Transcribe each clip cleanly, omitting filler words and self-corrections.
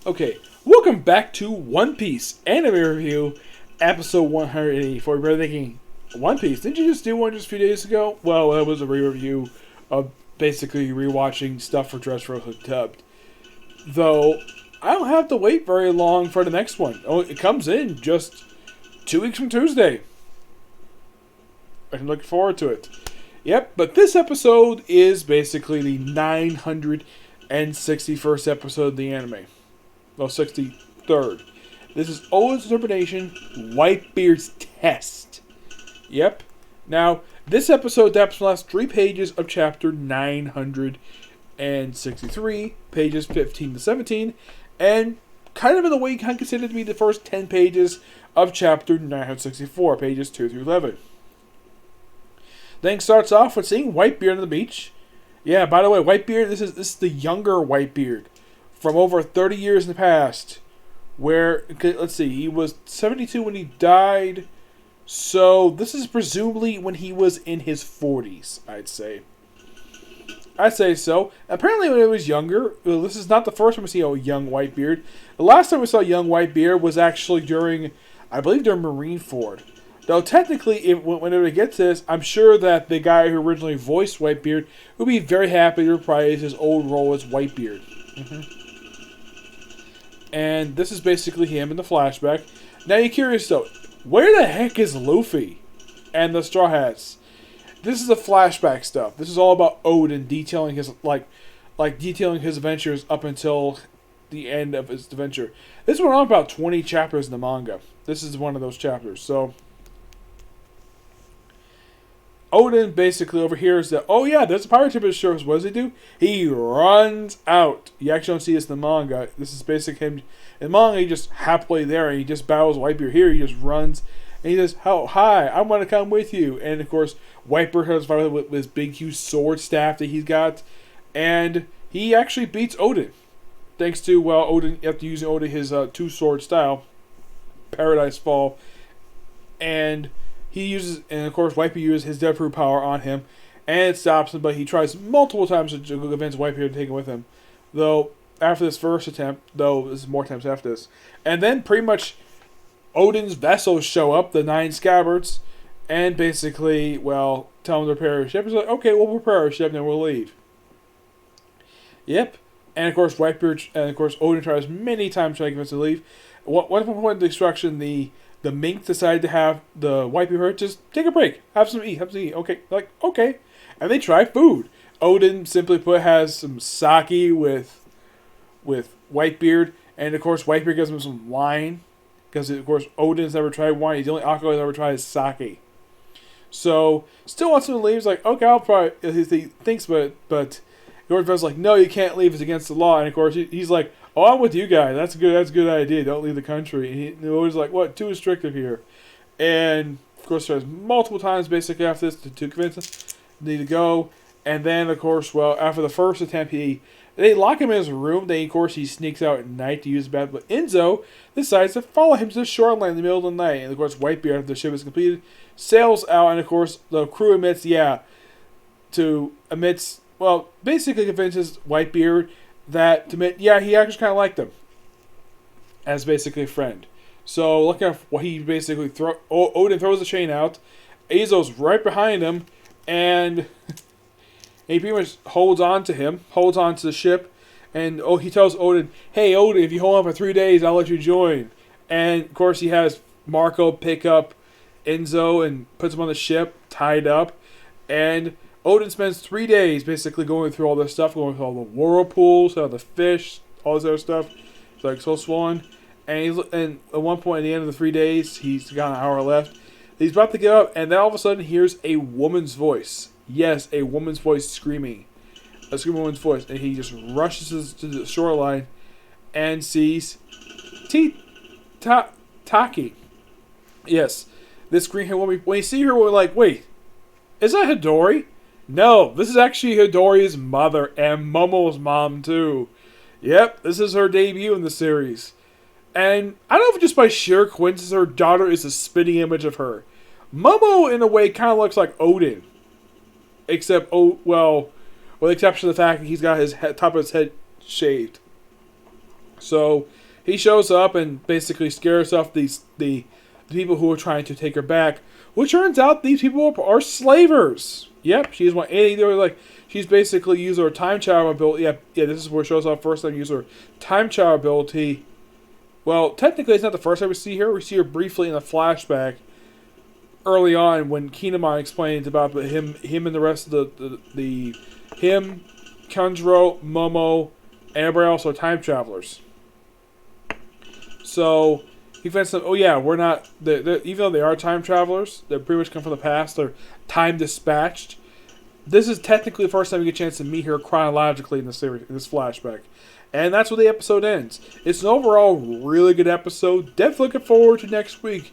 Okay, welcome back to One Piece Anime Review, episode 184. You're probably thinking, One Piece? Didn't you just do one just a few days ago? Well, that was a re-review of basically rewatching stuff for Dressrosa Dubbed. Though, I don't have to wait very long for the next one. Oh, it comes in just 2 weeks from Tuesday. I'm looking forward to it. Yep, but this episode is basically the 961st episode of the anime. Well, 63rd. This is Oden's interpretation, Whitebeard's test. Yep. Now, this episode adapts the last 3 pages of chapter 963, pages 15 to 17, and kind of in a way kind of considered to be the first 10 pages of chapter 964, pages 2 through 11. Then starts off with seeing Whitebeard on the beach. Yeah, by the way, Whitebeard, this is the younger Whitebeard from over 30 years in the past. Where, let's see, he was 72 when he died. So, this is presumably when he was in his 40s, I'd say. I'd say so. Apparently when he was younger, this is not the first time we see a young Whitebeard. The last time we saw a young Whitebeard was actually during, I believe during Marineford. Though technically, whenever we get to this, I'm sure that the guy who originally voiced Whitebeard would be very happy to reprise his old role as Whitebeard. And this is basically him in the flashback. Now you're curious though, where the heck is Luffy and the Straw Hats? This is the flashback stuff. This is all about Oden detailing his detailing his adventures up until the end of his adventure. This went on about 20 chapters in the manga. This is one of those chapters. So Oden basically overhears that, oh yeah, there's a pirate ship at the shore. What does he do? He runs out. You actually don't see this in the manga. This is basically him. In the manga, he just happily there, and he just battles Whitebeard. Here, he just runs, and he says, oh, hi, I want to come with you. And, of course, Whitebeard has fighting with his big, huge sword staff that he's got, and he actually beats Oden. Thanks to, Oden, after using Oden, his two-sword style, Paradise Fall, and he uses, and of course, Whitebeard uses his Deathproof power on him, and it stops him, but he tries multiple times to convince Whitebeard to take him with him. Though, after this first attempt, this is more attempts after this. And then, pretty much, Oden's vessels show up, the 9 scabbards, and basically, tell him to prepare a ship. He's like, okay, we'll prepare a ship, and then we'll leave. Yep. And of course, Oden tries many times to convince him to leave. One point of the destruction, the mink decided to have the Whitebeard just take a break, have some eat, Okay, okay, and they try food. Oden simply put has some sake with Whitebeard, and of course Whitebeard gives him some wine because of course Oden's never tried wine. He's the only alcohol he's ever tried is sake. So still wants him to leave. He's like, okay, I'll probably. He thinks, but George like, no, you can't leave. It's against the law. And of course he's like, oh, I'm with you guys. That's a good idea. Don't leave the country. And he's like, what? Too restrictive here. And of course, tries multiple times basically after this to convince him need to go. And then of course, after the first attempt, they lock him in his room. Then of course he sneaks out at night to use the bathroom. But Enzo decides to follow him to the shoreline in the middle of the night. And of course, Whitebeard, after the ship is completed, sails out. And of course, the crew basically convinces Whitebeard that he actually kind of liked him as basically a friend. So looking at what he basically Oden throws the chain out. Azo's right behind him, and he pretty much holds on to the ship, and he tells Oden, hey Oden, if you hold on for 3 days, I'll let you join. And of course he has Marco pick up Enzo and puts him on the ship, tied up, and Oden spends 3 days basically going through all this stuff, going through all the whirlpools, all the fish, all this other stuff. It's like so swollen. And at one point at the end of the 3 days, he's got an hour left. He's about to get up, and then all of a sudden he hears a woman's voice. Yes, a woman's voice screaming. A screaming woman's voice. And he just rushes to the shoreline and sees Taki. Yes, this green haired woman. When you see her, we're like, wait, is that Hidori? No, this is actually Hidori's mother and Momo's mom too. Yep, this is her debut in the series. And I don't know if just by sheer coincidence her daughter is a spitting image of her. Momo, in a way, kind of looks like Oden. Except, with the exception of the fact that he's got his top of his head shaved. So he shows up and basically scares off the people who are trying to take her back. Which turns out these people are slavers. Yep, she's one. She's basically used her time travel ability. Yeah. This is where it shows off first time use her time travel ability. Well, technically, it's not the first time we see her. We see her briefly in a flashback early on when Kinemon explains about him and the rest of him, Kanjuro, Momo, and everybody else are time travelers. So he finds them. Oh yeah, we're not. Even though they are time travelers, they pretty much come from the past. They're time dispatched. This is technically the first time we get a chance to meet her chronologically in this series, in this flashback. And that's where the episode ends. It's an overall really good episode. Definitely looking forward to next week,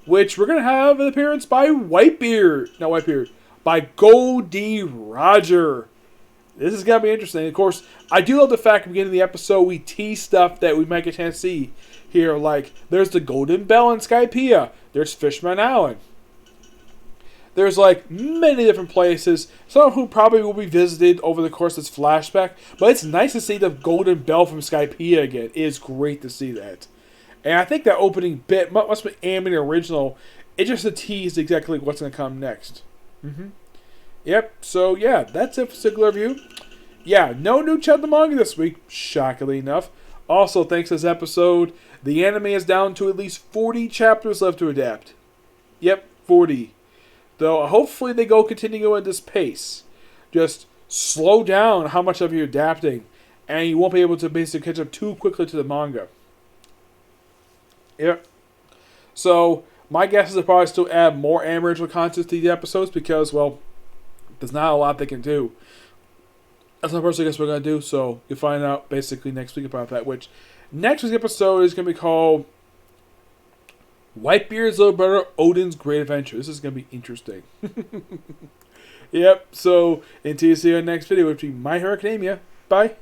which we're going to have an appearance by Whitebeard. Not Whitebeard. By Goldie Roger. This is going to be interesting. Of course, I do love the fact at the beginning of the episode we tease stuff that we might get a chance to see here. Like, there's the Golden Bell in Skypiea. There's Fishman Island. There's like many different places, some of whom probably will be visited over the course of this flashback. But it's nice to see the Golden Bell from Skypiea again. It is great to see that. And I think that opening bit must be animated original. It's just a tease exactly what's going to come next. Yep, so yeah, that's it for Singular Review. Yeah, no new chapter manga this week, shockingly enough. Also, thanks to this episode, the anime is down to at least 40 chapters left to adapt. Yep, 40. Though hopefully they go continue at this pace. Just slow down how much of you're adapting, and you won't be able to basically catch up too quickly to the manga. Yep. So my guess is they'll probably still add more anime original content to these episodes because, well, there's not a lot they can do. That's my personal guess we're going to do, so you'll find out basically next week about that, which next week's episode is going to be called Whitebeard's little brother Oden's Great Adventure. This is going to be interesting. Yep, so until you see our next video, which will be My Hero Academia. Bye.